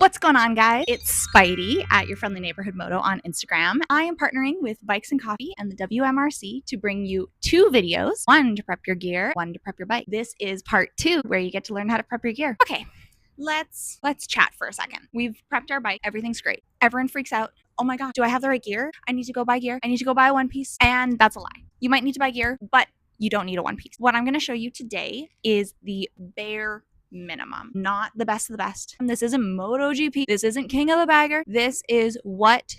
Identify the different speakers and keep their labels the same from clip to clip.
Speaker 1: What's going on, guys? It's Spidey at your friendly neighborhood moto on Instagram. I am partnering with Bikes and Coffee and the WMRC to bring you 2 videos, one to prep your gear, one to prep your bike. This is part 2 where you get to learn how to prep your gear. Okay, let's chat for a second. We've prepped our bike. Everything's great. Everyone freaks out. Oh my God, do I have the right gear? I need to go buy gear. I need to go buy a one piece. And that's a lie. You might need to buy gear, but you don't need a one piece. What I'm going to show you today is the bare minimum, not the best of the best. And this isn't MotoGP. This isn't King of the Bagger. This is what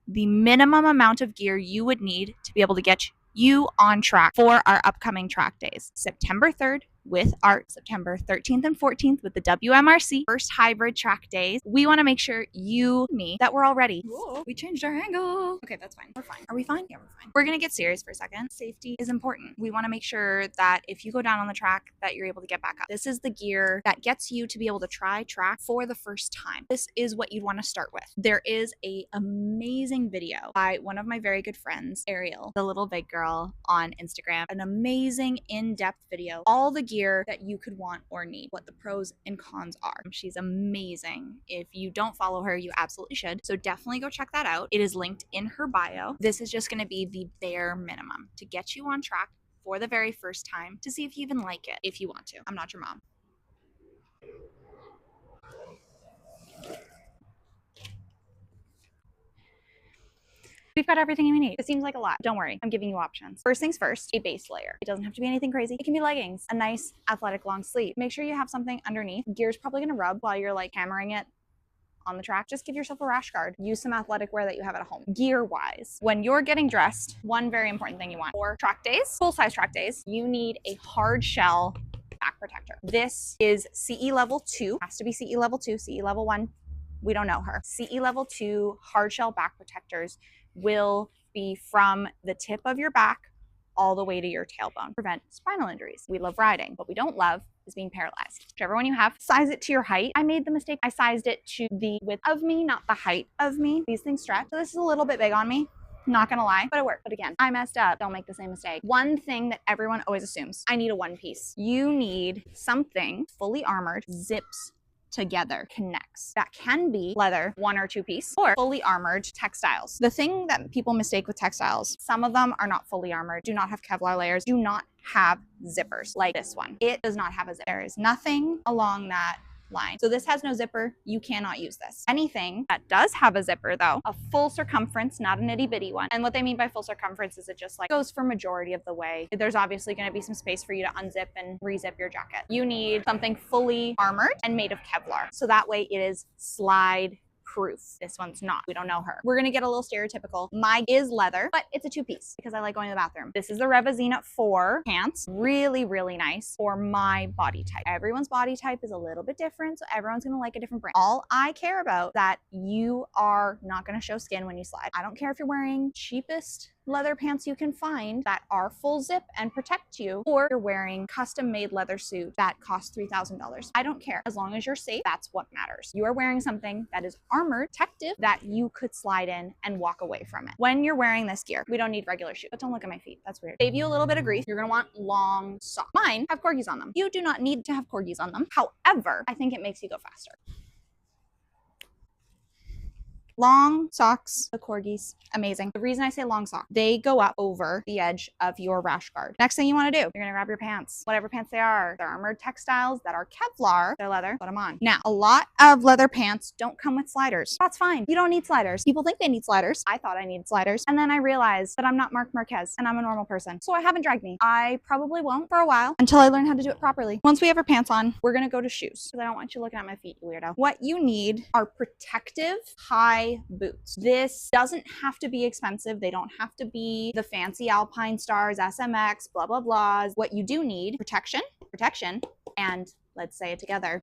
Speaker 1: the minimum amount of gear you would need to be able to get you on track for our upcoming track days. September 3rd with ART, September 13th and 14th with the WMRC first hybrid track days. We want to make sure that we're all ready. Whoa, we changed our angle. Okay, that's fine. We're fine. Are we fine? Yeah, we're fine. We're going to get serious for a second. Safety is important. We want to make sure that if you go down on the track that you're able to get back up. This is the gear that gets you to be able to try track for the first time. This is what you'd want to start with. There is an amazing video by one of my very good friends, Ariel, the little big girl on Instagram. An amazing in-depth video. All the gear that you could want or need, what the pros and cons are. She's amazing. If you don't follow her, you absolutely should. So definitely go check that out. It is linked in her bio. This is just going to be the bare minimum to get you on track for the very first time to see if you even like it, if you want to. I'm not your mom. We've got everything we need. It seems like a lot. Don't worry, I'm giving you options. First things first, a base layer. It doesn't have to be anything crazy. It can be leggings, a nice athletic long sleeve. Make sure you have something underneath. Gear's probably gonna rub while you're like hammering it on the track. Just give yourself a rash guard. Use some athletic wear that you have at home. Gear wise, when you're getting dressed, one very important thing you want for track days, full size track days, you need a hard shell back protector. This is CE level 2, has to be CE level 2, CE level 1. We don't know her. CE level 2 hard shell back protectors will be from the tip of your back all the way to your tailbone. Prevent spinal injuries. We love riding. What we don't love is being paralyzed. Whichever one you have, size it to your height. I made the mistake. I sized it to the width of me, not the height of me. These things stretch. So this is a little bit big on me. Not gonna lie, but it worked. But again, I messed up. Don't make the same mistake. One thing that everyone always assumes, I need a one piece. You need something fully armored, zips together, connects. That can be leather, 1 or 2 piece, or fully armored textiles. The thing that people mistake with textiles, some of them are not fully armored, do not have Kevlar layers, do not have zippers like this one. It does not have a zipper. There is nothing along that line. So this has no zipper. You cannot use this. Anything that does have a zipper though, a full circumference, not an itty bitty one. And what they mean by full circumference is it just like goes for majority of the way. There's obviously going to be some space for you to unzip and re-zip your jacket. You need something fully armored and made of Kevlar. So that way it is slide proof. This one's not. We don't know her. We're gonna get a little stereotypical. Mine is leather, but it's a 2-piece because I like going to the bathroom. This is the Revazina 4 pants. Really, really nice for my body type. Everyone's body type is a little bit different, so everyone's gonna like a different brand. All I care about that you are not gonna show skin when you slide. I don't care if you're wearing cheapest leather pants you can find that are full zip and protect you, or you're wearing custom made leather suit that costs $3,000. I don't care. As long as you're safe, that's what matters. You are wearing something that is armored, protective, that you could slide in and walk away from it. When you're wearing this gear, we don't need regular shoes. But don't look at my feet. That's weird. Save you a little bit of grease. You're gonna want long socks. Mine have corgis on them. You do not need to have corgis on them. However, I think it makes you go faster. Long socks, the corgis, amazing. The reason I say long socks, they go up over the edge of your rash guard. Next thing you want to do, you're gonna grab your pants, whatever pants they are. They're armored textiles that are Kevlar, they're leather, put them on. Now, a lot of leather pants don't come with sliders. That's fine. You don't need sliders. People think they need sliders. I thought I needed sliders. And then I realized that I'm not Marc Marquez and I'm a normal person. So I haven't dragged me. I probably won't for a while until I learn how to do it properly. Once we have our pants on, we're gonna go to shoes because I don't want you looking at my feet, you weirdo. What you need are protective, high boots. This doesn't have to be expensive. They don't have to be the fancy Alpine Stars, SMX, blah, blah, blahs. What you do need, protection, and let's say it together,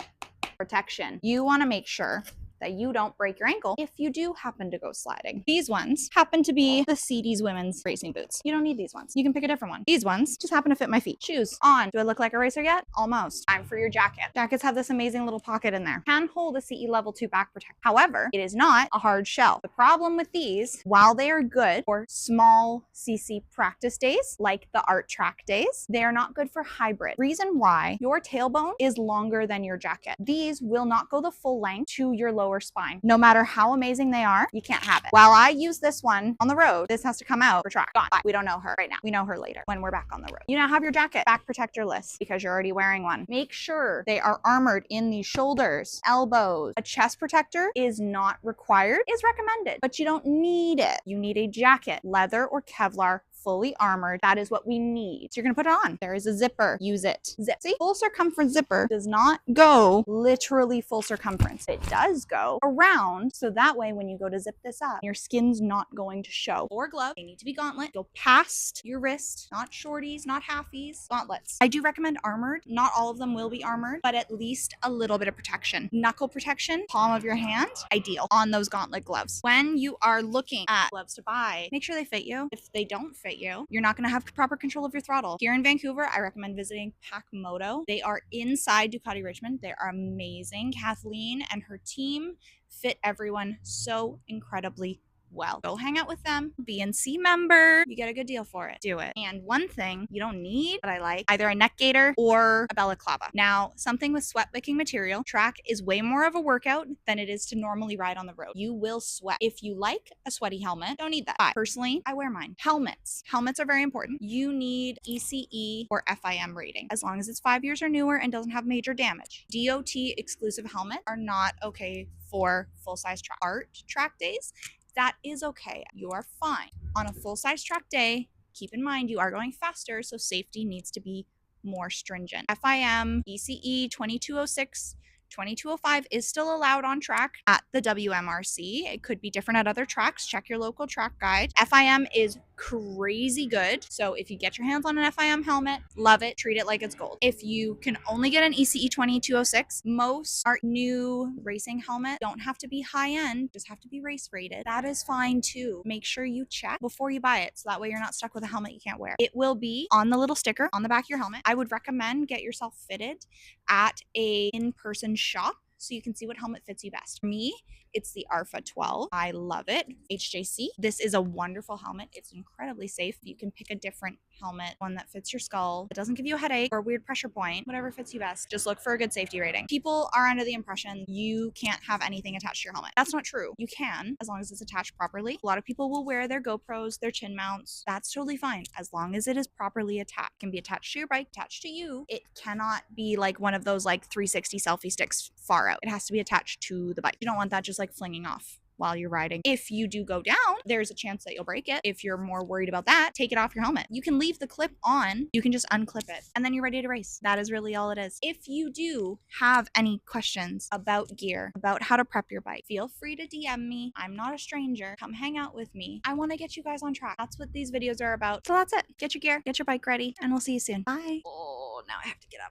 Speaker 1: protection. You want to make sure that you don't break your ankle if you do happen to go sliding. These ones happen to be the CD's women's racing boots. You don't need these ones. You can pick a different one. These ones just happen to fit my feet. Shoes on. Do I look like a racer yet? Almost. Time for your jacket. Jackets have this amazing little pocket in there. Can hold a CE level 2 back protector. However, it is not a hard shell. The problem with these, while they are good for small CC practice days, like the art track days, they are not good for hybrid. Reason why, your tailbone is longer than your jacket. These will not go the full length to your low lower spine. No matter how amazing they are, you can't have it. While I use this one on the road, this has to come out for track. Gone. Bye. We don't know her right now. We know her later when we're back on the road. You now have your jacket back protector-less because you're already wearing one. Make sure they are armored in the shoulders, elbows. A chest protector is not required, is recommended, but you don't need it. You need a jacket, leather or Kevlar, fully armored. That is what we need. So you're gonna put it on. There is a zipper. Use it. Zip. See? Full circumference zipper does not go literally full circumference. It does go around, so that way when you go to zip this up, your skin's not going to show. Or glove. They need to be gauntlet. Go past your wrist, not shorties, not halfies. Gauntlets. I do recommend armored. Not all of them will be armored, but at least a little bit of protection. Knuckle protection, palm of your hand, ideal on those gauntlet gloves. When you are looking at gloves to buy, make sure they fit you. If they don't fit you, you're not going to have proper control of your throttle. Here in Vancouver, I recommend visiting Packmoto. They are inside Ducati Richmond. They are amazing. Kathleen and her team fit everyone so incredibly well. Go hang out with them. BNC member. You get a good deal for it. Do it. And one thing you don't need, but I like, either a neck gaiter or a balaclava. Now, something with sweat wicking material, track is way more of a workout than it is to normally ride on the road. You will sweat. If you like a sweaty helmet, don't need that. But personally, I wear mine. Helmets. Helmets are very important. You need ECE or FIM rating, as long as it's 5 years or newer and doesn't have major damage. DOT exclusive helmets are not okay for full-size track days. That is okay. You are fine. On a full-size track day, keep in mind you are going faster, so safety needs to be more stringent. FIM, ECE 2206, 2205 is still allowed on track at the WMRC. It could be different at other tracks. Check your local track guide. FIM is crazy good. So if you get your hands on an FIM helmet, love it. Treat it like it's gold. If you can only get an ECE 2206, most our new racing helmet don't have to be high end, just have to be race rated. That is fine too. Make sure you check before you buy it, so that way you're not stuck with a helmet you can't wear. It will be on the little sticker on the back of your helmet. I would recommend get yourself fitted at a in-person shop so you can see what helmet fits you best. For me, it's the ARFA 12. I love it. HJC. This is a wonderful helmet. It's incredibly safe. You can pick a different helmet, one that fits your skull. It doesn't give you a headache or a weird pressure point, whatever fits you best. Just look for a good safety rating. People are under the impression you can't have anything attached to your helmet. That's not true. You can, as long as it's attached properly. A lot of people will wear their GoPros, their chin mounts. That's totally fine, as long as it is properly attached. It can be attached to your bike, attached to you. It cannot be like one of those like 360 selfie sticks far out. It has to be attached to the bike. You don't want that just like flinging off while you're riding. If you do go down, there's a chance that you'll break it. If you're more worried about that, take it off your helmet. You can leave the clip on, you can just unclip it, and then you're ready to race. That is really all it is. If you do have any questions about gear, about how to prep your bike, feel free to DM me. I'm not a stranger. Come hang out with me. I want to get you guys on track. That's what these videos are about. So that's it. Get your gear, get your bike ready, and we'll see you soon. Bye. Oh, now I have to get up.